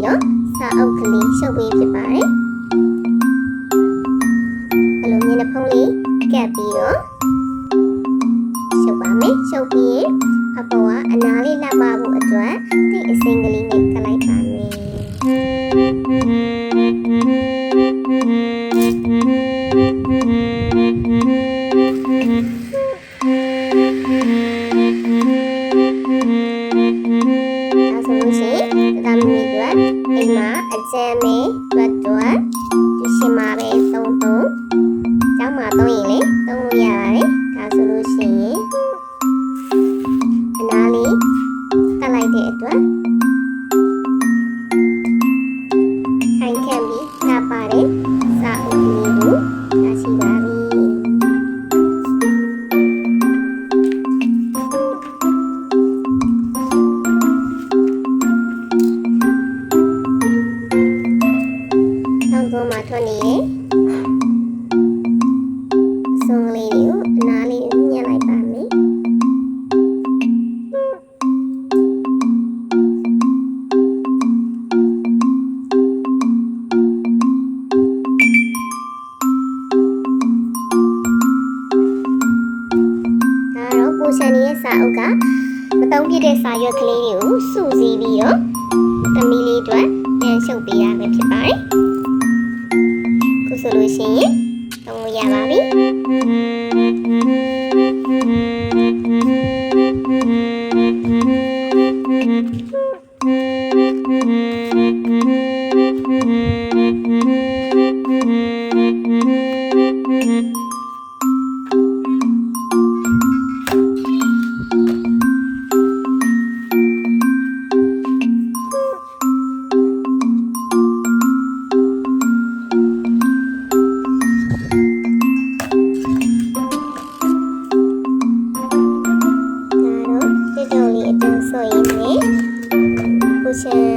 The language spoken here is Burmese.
တော့စာအုပ်ကလေးရှုပ်ပေးဖြစ်ပါတယ်အဲ့လိုမျက်နှာဖုံးလေးကပ်ပြီးတော့ရှုပ်ပါမယ်ရှုပ်ပြီးအပေါ်ကအနားလေးလှပဖို့အတွက်ဒီအစိမ်းကလေးနဲ့ကပ်လိုက်ပါမယ်အိမ်မှာအကျမ်းမဲတွတ်တွတ်ဒီရှင်မှာပဲသုံးကျောင်းမှာသုံးရင်လေသုံးလို့ရပါတယ်ဒါဆိုလို့ရှိရင်အနားလေးတက်လိုက်တဲ့အတွက်ခိုင်ခန့်ပြီးလှပတဲ့စာအုပ်လေးကိုရရှိပါပြီထွက်နေတယ်အစုံလေးတွေကိုအနားလေးကိုညှက်လိုက်ပါမယ်ဒါတော့ကိုရှန်နီရဲ့စာအုပ်ကမသုံးပြတဲ့စာရွက်ကလေးတွေကိုစုစည်းပြီးတော့သမီးလေးအတွက်ပြန်ရှုပ်ပေးရမှာဖြစ်ပါတယ်ဆိုလို့ရှိရင်သုံးလို့ရပါပြီဆိုရင်လည်းကိုရှင်